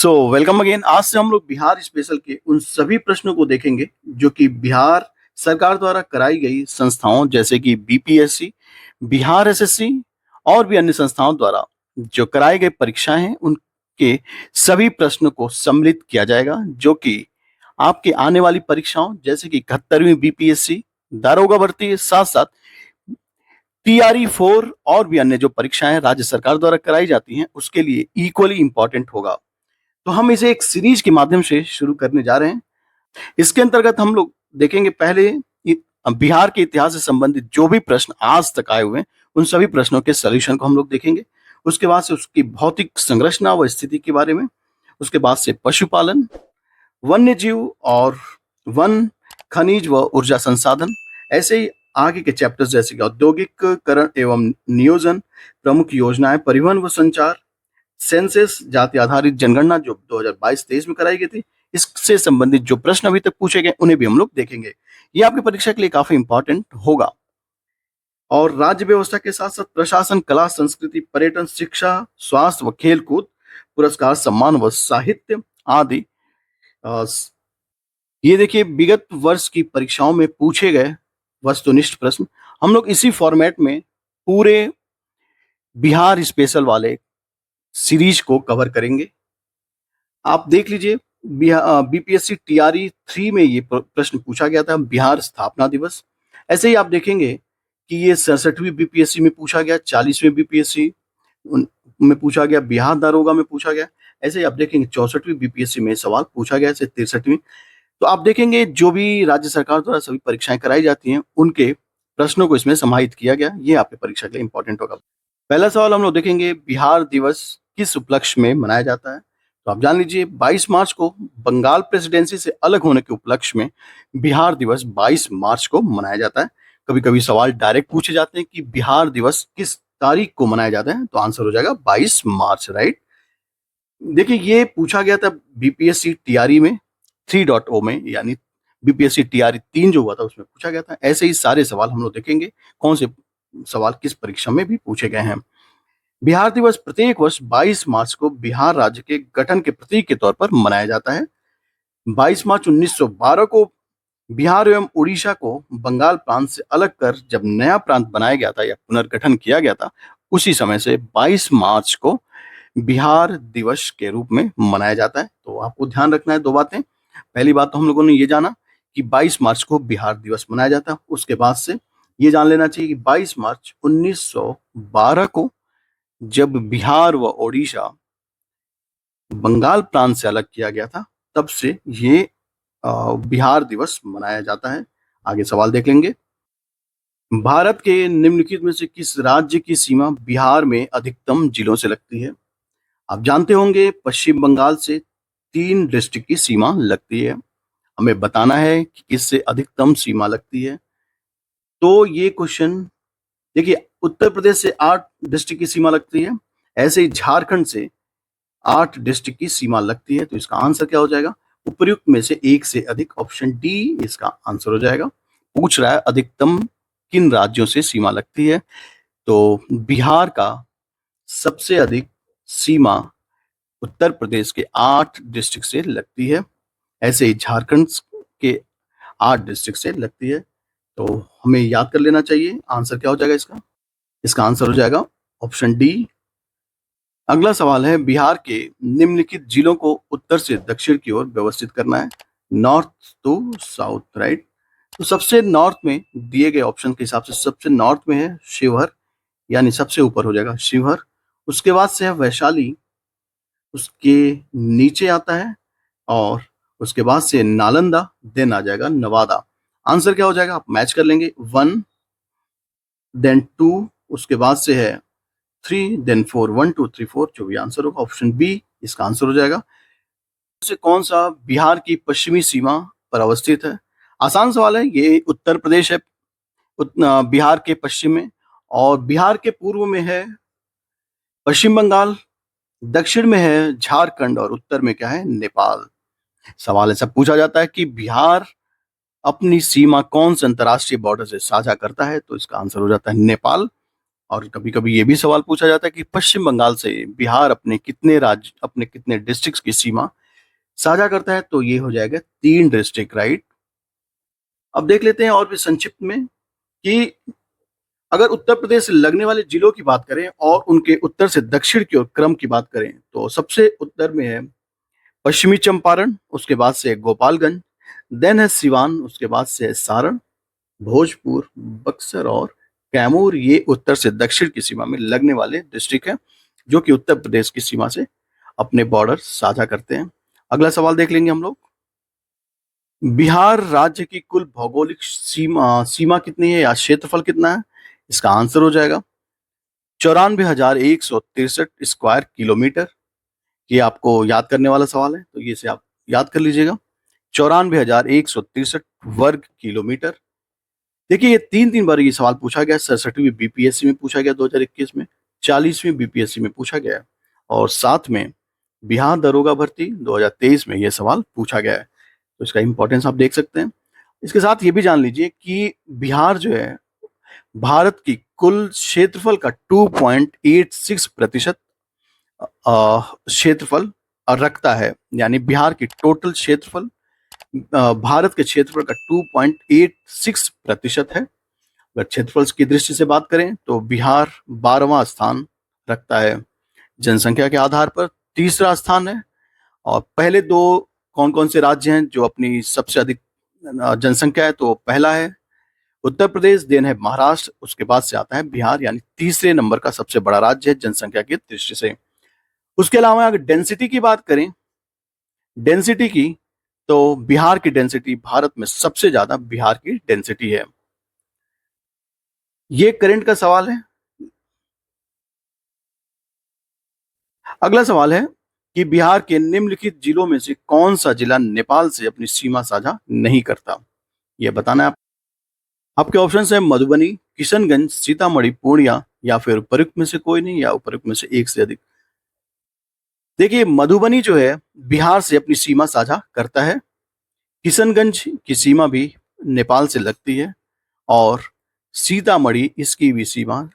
Welcome again. आज से हम लोग बिहार स्पेशल के उन सभी प्रश्नों को देखेंगे जो कि बिहार सरकार द्वारा कराई गई संस्थाओं जैसे कि बीपीएससी, बिहार एसएससी और भी अन्य संस्थाओं द्वारा जो कराई गई परीक्षाएं हैं उनके सभी प्रश्नों को सम्मिलित किया जाएगा, जो कि आपके आने वाली परीक्षाओं जैसे कि 71वीं बीपीएससी, दारोगा भर्ती, साथ साथ टीआरई 4 और भी अन्य जो परीक्षाएं राज्य सरकार द्वारा कराई जाती हैं उसके लिए इक्वली इंपॉर्टेंट होगा। तो हम इसे एक सीरीज के माध्यम से शुरू करने जा रहे हैं। इसके अंतर्गत हम लोग देखेंगे पहले बिहार के इतिहास से संबंधित जो भी प्रश्न आज तक आए हुए हैं उन सभी प्रश्नों के सॉल्यूशन को हम लोग देखेंगे। उसके बाद से उसकी भौतिक संरचना व स्थिति के बारे में, उसके बाद से पशुपालन, वन्य जीव और वन, खनिज व ऊर्जा संसाधन, ऐसे ही आगे के चैप्टर्स जैसे कि औद्योगिकरण एवं नियोजन, प्रमुख योजनाएं, परिवहन व संचार, सेंसस, जाति आधारित जनगणना जो 2022-23 में कराई गई थी, इससे संबंधित जो प्रश्न अभी तक पूछे गए उन्हें भी हम लोग देखेंगे। ये आपकी परीक्षा के लिए काफी इंपॉर्टेंट होगा। और राज्य व्यवस्था के साथ साथ प्रशासन, कला, संस्कृति, पर्यटन, शिक्षा, स्वास्थ्य व खेल कूद, पुरस्कार, सम्मान व साहित्य आदि। ये देखिए विगत वर्ष की परीक्षाओं में पूछे गए वस्तुनिष्ठ प्रश्न हम लोग इसी फॉर्मेट में पूरे बिहार स्पेशल वाले सीरीज को कवर करेंगे। आप देख लीजिए बीपीएससी टीआरई 3 में ये प्रश्न पूछा गया था, बिहार स्थापना दिवस। ऐसे ही आप देखेंगे कि ये 67वीं बीपीएससी में पूछा गया, 40वीं बीपीएससी में पूछा गया, बिहार दारोगा में पूछा गया। ऐसे ही आप देखेंगे 64वीं बीपीएससी में सवाल पूछा गया, ऐसे 63वीं। तो आप देखेंगे जो भी राज्य सरकार द्वारा सभी परीक्षाएं कराई जाती हैं उनके प्रश्नों को इसमें समाहित किया गया। ये आपकी परीक्षा के लिए इंपॉर्टेंट होगा। पहला सवाल हम लोग देखेंगे, बिहार दिवस किस उपलक्ष्य में मनाया जाता है? तो आप जान लीजिए 22 मार्च को बंगाल प्रेसिडेंसी से अलग होने के उपलक्ष्य में बिहार दिवस 22 मार्च को मनाया जाता है। कभी कभी सवाल डायरेक्ट पूछे जाते हैं कि बिहार दिवस किस तारीख को मनाया जाता है, तो आंसर हो जाएगा 22 मार्च, राइट। देखिए ये पूछा गया था बीपीएससी टीआरई में 3.0 में, यानी बीपीएससी टीआरई 3 जो हुआ था उसमें पूछा गया था। ऐसे ही सारे सवाल हम लोग देखेंगे कौन से सवाल किस परीक्षा में भी पूछे गए हैं। बिहार दिवस प्रत्येक वर्ष 22 मार्च को बिहार राज्य के गठन के प्रतीक के तौर पर मनाया जाता है। 22 मार्च 1912 को बिहार एवं उड़ीसा को बंगाल प्रांत से अलग कर जब नया प्रांत बनाया गया था या पुनर्गठन किया गया था, उसी समय से 22 मार्च को बिहार दिवस के रूप में मनाया जाता है। तो आपको ध्यान रखना है दो बातें। पहली बात तो हम लोगों ने ये जाना कि 22 मार्च को बिहार दिवस मनाया जाता है। उसके बाद से ये जान लेना चाहिए कि 22 मार्च 1912 को जब बिहार व ओडिशा बंगाल प्रांत से अलग किया गया था, तब से ये बिहार दिवस मनाया जाता है। आगे सवाल देख लेंगे। भारत के निम्नलिखित में से किस राज्य की सीमा बिहार में अधिकतम जिलों से लगती है? आप जानते होंगे पश्चिम बंगाल से 3 डिस्ट्रिक्ट की सीमा लगती है। हमें बताना है कि किससे अधिकतम सीमा लगती है। तो ये क्वेश्चन देखिए, उत्तर प्रदेश से 8 डिस्ट्रिक्ट की सीमा लगती है, ऐसे ही झारखंड से 8 डिस्ट्रिक्ट की सीमा लगती है। तो इसका आंसर क्या हो जाएगा? उपर्युक्त में से एक से अधिक, ऑप्शन डी इसका आंसर हो जाएगा। पूछ रहा है अधिकतम किन राज्यों से सीमा लगती है, तो बिहार का सबसे अधिक सीमा उत्तर प्रदेश के 8 डिस्ट्रिक्ट से लगती है, ऐसे ही झारखंड के 8 डिस्ट्रिक्ट से लगती है। तो हमें याद कर लेना चाहिए। आंसर क्या हो जाएगा इसका? इसका आंसर हो जाएगा ऑप्शन डी। अगला सवाल है, बिहार के निम्नलिखित जिलों को उत्तर से दक्षिण की ओर व्यवस्थित करना है, नॉर्थ टू साउथ, राइट। तो सबसे नॉर्थ में दिए गए ऑप्शन के हिसाब से सबसे नॉर्थ में है शिवहर, यानी सबसे ऊपर हो जाएगा शिवहर। उसके बाद से है वैशाली, उसके नीचे आता है, और उसके बाद से नालंदा, देन आ जाएगा नवादा। आंसर क्या हो जाएगा? आप मैच कर लेंगे, 1 देन 2, उसके बाद से है 3 देन 4, 1 2 3 4, जो भी आंसर होगा ऑप्शन बी इसका आंसर हो जाएगा। से कौन सा बिहार की पश्चिमी सीमा पर अवस्थित है? आसान सवाल है, ये उत्तर प्रदेश है बिहार के पश्चिम में, और बिहार के पूर्व में है पश्चिम बंगाल, दक्षिण में है झारखंड, और उत्तर में क्या है? नेपाल। सवाल ऐसा पूछा जाता है कि बिहार अपनी सीमा कौन से अंतर्राष्ट्रीय बॉर्डर से साझा करता है, तो इसका आंसर हो जाता है नेपाल। और कभी कभी ये भी सवाल पूछा जाता है कि पश्चिम बंगाल से बिहार अपने कितने डिस्ट्रिक्ट्स की सीमा साझा करता है, तो ये हो जाएगा 3 डिस्ट्रिक्ट, राइट। अब देख लेते हैं और भी संक्षिप्त में कि अगर उत्तर प्रदेश से लगने वाले जिलों की बात करें और उनके उत्तर से दक्षिण की ओर क्रम की बात करें, तो सबसे उत्तर में है पश्चिमी चंपारण, उसके बाद से है गोपालगंज, देन है सिवान, उसके बाद से है सारण, भोजपुर, बक्सर और कैमूर। ये उत्तर से दक्षिण की सीमा में लगने वाले डिस्ट्रिक्ट हैं जो कि उत्तर प्रदेश की सीमा से अपने बॉर्डर साझा करते हैं। अगला सवाल देख लेंगे हम लोग। बिहार राज्य की कुल भौगोलिक सीमा कितनी है या क्षेत्रफल कितना है? इसका आंसर हो जाएगा 94,163 स्क्वायर किलोमीटर। ये आपको याद करने वाला सवाल है, तो ये से आप याद कर लीजिएगा, 94,163 वर्ग किलोमीटर। देखिए ये 3 बार ये सवाल पूछा गया। 67वीं बीपीएससी में पूछा गया 2021 में, 40वीं बीपीएससी में पूछा गया है, और साथ में बिहार दरोगा भर्ती 2023 में ये सवाल पूछा गया है। तो इसका इंपॉर्टेंस आप देख सकते हैं। इसके साथ ये भी जान लीजिए कि बिहार जो है भारत की कुल क्षेत्रफल का 2.86% क्षेत्रफल रखता है। यानी बिहार की टोटल क्षेत्रफल भारत के क्षेत्रफल का 2.86% है। अगर क्षेत्रफल की दृष्टि से बात करें तो बिहार 12वां स्थान रखता है जनसंख्या के आधार पर, तीसरा स्थान है। और पहले दो कौन कौन से राज्य हैं जो अपनी सबसे अधिक जनसंख्या है, तो पहला है उत्तर प्रदेश, देन है महाराष्ट्र, उसके बाद से आता है बिहार, यानी तीसरे नंबर का सबसे बड़ा राज्य है जनसंख्या की दृष्टि से। उसके अलावा अगर डेंसिटी की बात करें, डेंसिटी की, तो बिहार की डेंसिटी भारत में सबसे ज्यादा बिहार की डेंसिटी है। ये करंट का सवाल है। अगला सवाल है कि बिहार के निम्नलिखित जिलों में से कौन सा जिला नेपाल से अपनी सीमा साझा नहीं करता? यह बताना है आपके ऑप्शन है मधुबनी, किशनगंज, सीतामढ़ी, पूर्णिया, या फिर उपयुक्त में से कोई नहीं, या उपयुक्त में से एक से अधिक। देखिए मधुबनी जो है बिहार से अपनी सीमा साझा करता है, किशनगंज की सीमा भी नेपाल से लगती है, और सीतामढ़ी इसकी भी सीमा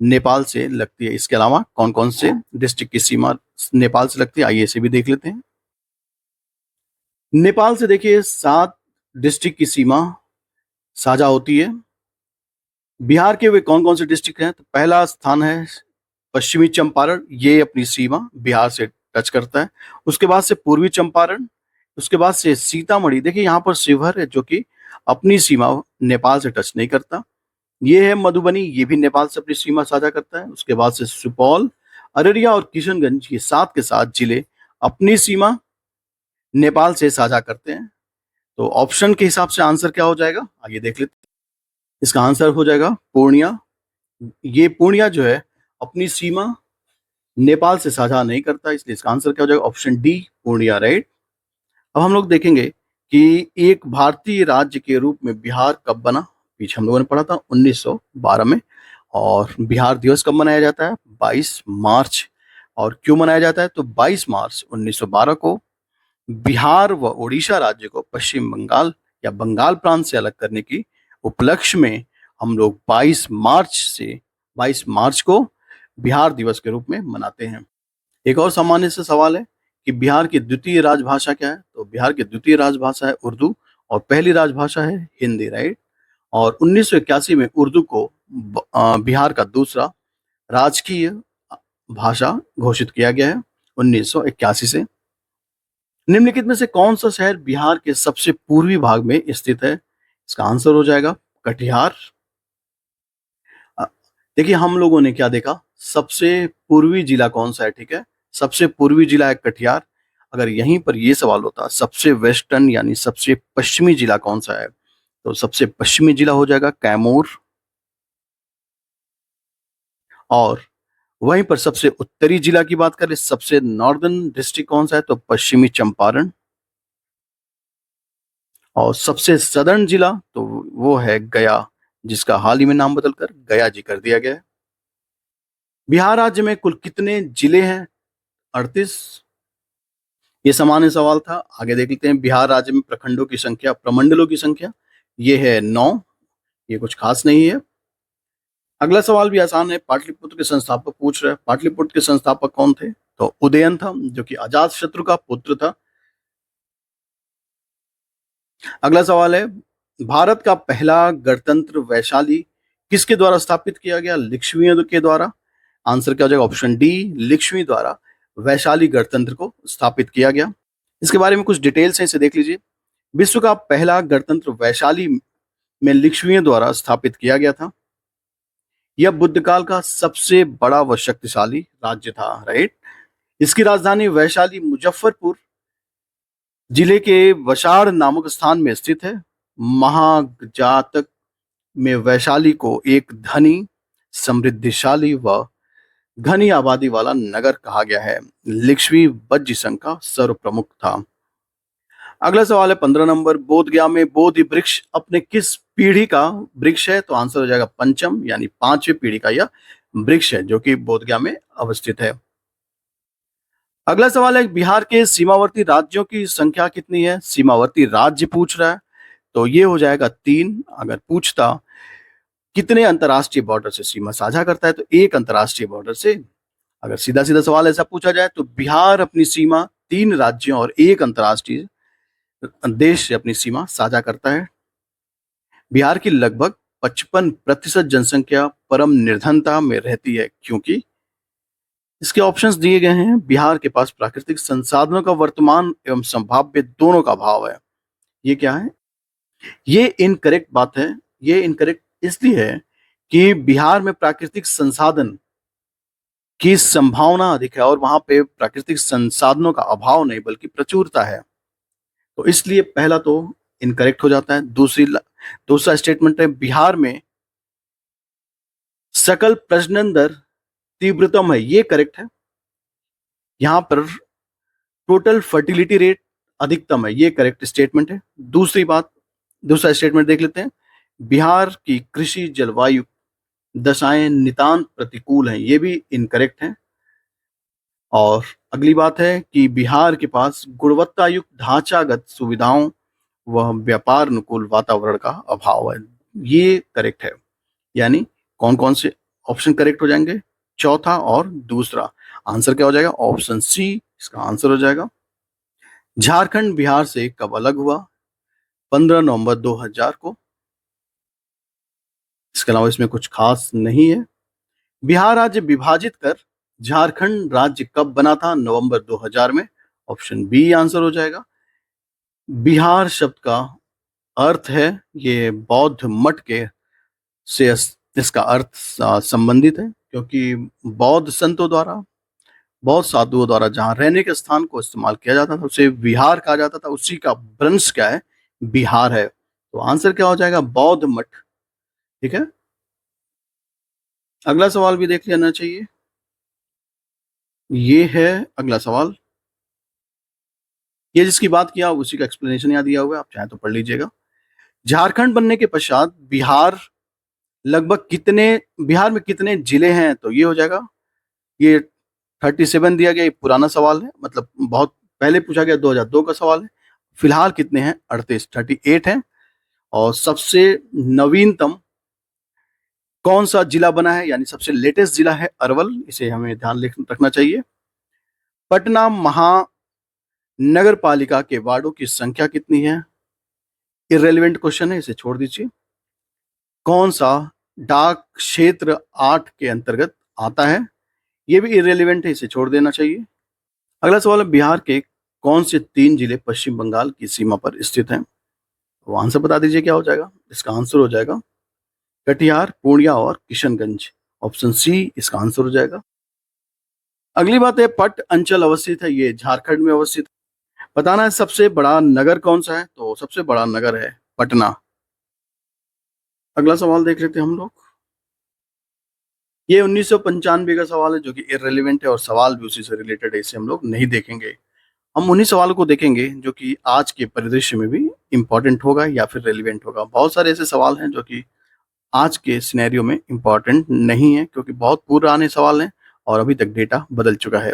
नेपाल से लगती है। इसके अलावा कौन कौन से डिस्ट्रिक्ट की सीमा नेपाल से लगती है, आइए इसे भी देख लेते हैं। नेपाल से देखिए 7 डिस्ट्रिक्ट की सीमा साझा होती है। बिहार के वे कौन कौन से डिस्ट्रिक्ट हैं, तो पहला स्थान है पश्चिमी चंपारण, ये अपनी सीमा बिहार से टच करता है। उसके बाद से पूर्वी चंपारण, उसके बाद से सीतामढ़ी, देखिए यहाँ पर शिवहर है जो कि अपनी सीमा नेपाल से टच नहीं करता। ये है मधुबनी, ये भी नेपाल से अपनी सीमा साझा करता है। उसके बाद से सुपौल, अररिया और किशनगंज, ये 7 के 7 जिले अपनी सीमा नेपाल से साझा करते हैं। तो ऑप्शन के हिसाब से आंसर क्या हो जाएगा, आइए देख लेते हैं। इसका आंसर हो जाएगा पूर्णिया। ये पूर्णिया जो है अपनी सीमा नेपाल से साझा नहीं करता, इसलिए इसका आंसर क्या हो जाएगा, ऑप्शन डी, पूर्णिया, राइट। अब हम लोग देखेंगे कि एक भारतीय राज्य के रूप में बिहार कब बना। पीछे हम लोगों ने पढ़ा था 1912 में। और बिहार दिवस कब मनाया जाता है, 22 मार्च। और क्यों मनाया जाता है, तो 22 मार्च 1912 को बिहार व उड़ीसा राज्य को पश्चिम बंगाल या बंगाल प्रांत से अलग करने की उपलक्ष्य में हम लोग 22 मार्च को बिहार दिवस के रूप में मनाते हैं। एक और सामान्य से सवाल है कि बिहार की द्वितीय राजभाषा क्या है, तो बिहार की द्वितीय राजभाषा है उर्दू, और पहली राजभाषा है हिंदी, राइट। और 1981 में उर्दू को बिहार का दूसरा राजकीय भाषा घोषित किया गया है 1981 से। निम्नलिखित में से कौन सा शहर बिहार के सबसे पूर्वी भाग में स्थित है? इसका आंसर हो जाएगा कटिहार। अ, देखिए हम लोगों ने क्या देखा, सबसे पूर्वी जिला कौन सा है, ठीक है, सबसे पूर्वी जिला है कटिहार। अगर यहीं पर ये सवाल होता सबसे वेस्टर्न यानी सबसे पश्चिमी जिला कौन सा है, तो सबसे पश्चिमी जिला हो जाएगा कैमूर। और वहीं पर सबसे उत्तरी जिला की बात करें, सबसे नॉर्दर्न डिस्ट्रिक्ट कौन सा है, तो पश्चिमी चंपारण। और सबसे सदर्न जिला तो वो है गया, जिसका हाल ही में नाम बदलकर गया जी कर दिया गया है। बिहार राज्य में कुल कितने जिले हैं? 38। ये सामान्य सवाल था। आगे देख लेते हैं, बिहार राज्य में प्रखंडों की संख्या, प्रमंडलों की संख्या, ये है 9। ये कुछ खास नहीं है। अगला सवाल भी आसान है, पाटलिपुत्र के संस्थापक पूछ रहे हैं। पाटलिपुत्र के संस्थापक कौन थे? तो उदयन था, जो कि अजातशत्रु का पुत्र था। अगला सवाल है, भारत का पहला गणतंत्र वैशाली किसके द्वारा स्थापित किया गया? लिच्छवियों के द्वारा। आंसर क्या हो जाएगा? ऑप्शन डी, लिच्छवी द्वारा वैशाली गणतंत्र को स्थापित किया गया। इसके बारे में कुछ डिटेल्स हैं, इसे देख लीजिए। विश्व का पहला गणतंत्र वैशाली में लिच्छवियों द्वारा स्थापित किया गया था। यह बुद्ध काल का सबसे बड़ा व शक्तिशाली राज्य था, राइट। इसकी राजधानी वैशाली मुजफ्फरपुर जिले के वशाड़ नामक स्थान में स्थित है। महाजातक में वैशाली को एक धनी, समृद्धिशाली व घनी आबादी वाला नगर कहा गया है। लिच्छवी वज्र संघ का सर्व प्रमुख था। अगला सवाल है 15 नंबर, बोध गया में बोधि वृक्ष अपने किस पीढ़ी का वृक्ष है? तो आंसर हो जाएगा पंचम, यानी 5वीं पीढ़ी का यह वृक्ष है, जो कि बोध गया में अवस्थित है। अगला सवाल है, बिहार के सीमावर्ती राज्यों की संख्या कितनी है? सीमावर्ती राज्य पूछ रहा है, तो ये हो जाएगा 3। अगर पूछता कितने अंतरराष्ट्रीय बॉर्डर से सीमा साझा करता है, तो एक अंतरराष्ट्रीय बॉर्डर से। अगर सीधा सीधा सवाल ऐसा पूछा जाए तो बिहार अपनी सीमा 3 राज्यों और एक अंतरराष्ट्रीय देश से अपनी सीमा साझा करता है। बिहार की लगभग 55% जनसंख्या परम निर्धनता में रहती है, क्योंकि इसके ऑप्शंस दिए गए हैं। बिहार के पास प्राकृतिक संसाधनों का वर्तमान एवं संभाव्य दोनों का अभाव है। ये क्या है? ये इनकरेक्ट बात है। ये इनकरेक्ट इसलिए है कि बिहार में प्राकृतिक संसाधन की संभावना अधिक है और वहां पे प्राकृतिक संसाधनों का अभाव नहीं बल्कि प्रचुरता है, तो इसलिए पहला तो इनकरेक्ट हो जाता है। दूसरा स्टेटमेंट है, बिहार में सकल प्रजनन दर तीव्रतम है, ये करेक्ट है। यहां पर टोटल फर्टिलिटी रेट अधिकतम है, ये करेक्ट स्टेटमेंट है। दूसरा स्टेटमेंट देख लेते हैं, बिहार की कृषि जलवायु दशाएं नितांत प्रतिकूल हैं, ये भी इनकरेक्ट है। और अगली बात है कि बिहार के पास गुणवत्ता युक्त ढांचागत सुविधाओं व व्यापार अनुकूल वातावरण का अभाव है, ये करेक्ट है। यानी कौन कौन से ऑप्शन करेक्ट हो जाएंगे? चौथा और दूसरा। आंसर क्या हो जाएगा? ऑप्शन सी इसका आंसर हो जाएगा। झारखंड बिहार से कब अलग हुआ? 15 नवंबर 2000 को। इसके अलावा इसमें कुछ खास नहीं है। बिहार राज्य विभाजित कर झारखंड राज्य कब बना था? नवंबर 2000 में। ऑप्शन बी आंसर हो जाएगा। बिहार शब्द का अर्थ है, ये बौद्ध मठ के से इसका अर्थ संबंधित है, क्योंकि बौद्ध संतों द्वारा, बौद्ध साधुओं द्वारा जहां रहने के स्थान को इस्तेमाल किया जाता था उसे विहार कहा जाता था। उसी का वंश क्या है? बिहार है। तो आंसर क्या हो जाएगा? बौद्ध मठ। ठीक है, अगला सवाल भी देख लेना चाहिए। ये है अगला सवाल, ये जिसकी बात किया उसी का एक्सप्लेनेशन यहाँ दिया हुआ है, आप चाहे तो पढ़ लीजिएगा। झारखंड बनने के पश्चात बिहार में कितने जिले हैं? तो ये हो जाएगा, ये 37 दिया गया, ये पुराना सवाल है, मतलब बहुत पहले पूछा गया, 2002 का सवाल है। फिलहाल कितने हैं? 38 हैं। और सबसे नवीनतम कौन सा जिला बना है, यानी सबसे लेटेस्ट जिला है अरवल, इसे हमें ध्यान रखना चाहिए। पटना महानगर पालिका के वार्डों की संख्या कितनी है? इररेलेवेंट क्वेश्चन है, इसे छोड़ दीजिए। कौन सा डाक क्षेत्र 8 के अंतर्गत आता है? ये भी इररेलेवेंट है, इसे छोड़ देना चाहिए। अगला सवाल है, बिहार के कौन से 3 जिले पश्चिम बंगाल की सीमा पर स्थित हैं? तो आंसर बता दीजिए क्या हो जाएगा? इसका आंसर हो जाएगा कटिहार, पूर्णिया और किशनगंज। ऑप्शन सी इसका आंसर हो जाएगा। अगली बात है, पट अंचल अवस्थित है, ये झारखंड में अवस्थित। बताना है सबसे बड़ा नगर कौन सा है? तो सबसे बड़ा नगर है पटना। अगला सवाल देख लेते हैं हम लोग। ये 1995 का सवाल है, जो कि इररेलेवेंट है और सवाल भी उसी से रिलेटेड है, इसे हम लोग नहीं देखेंगे। हम उन्हीं सवालों को देखेंगे जो कि आज के परिदृश्य में भी इंपॉर्टेंट होगा या फिर रेलिवेंट होगा। बहुत सारे ऐसे सवाल हैं जो कि आज के सिनेरियो में इंपॉर्टेंट नहीं है, क्योंकि बहुत पुराने सवाल हैं और अभी तक डेटा बदल चुका है।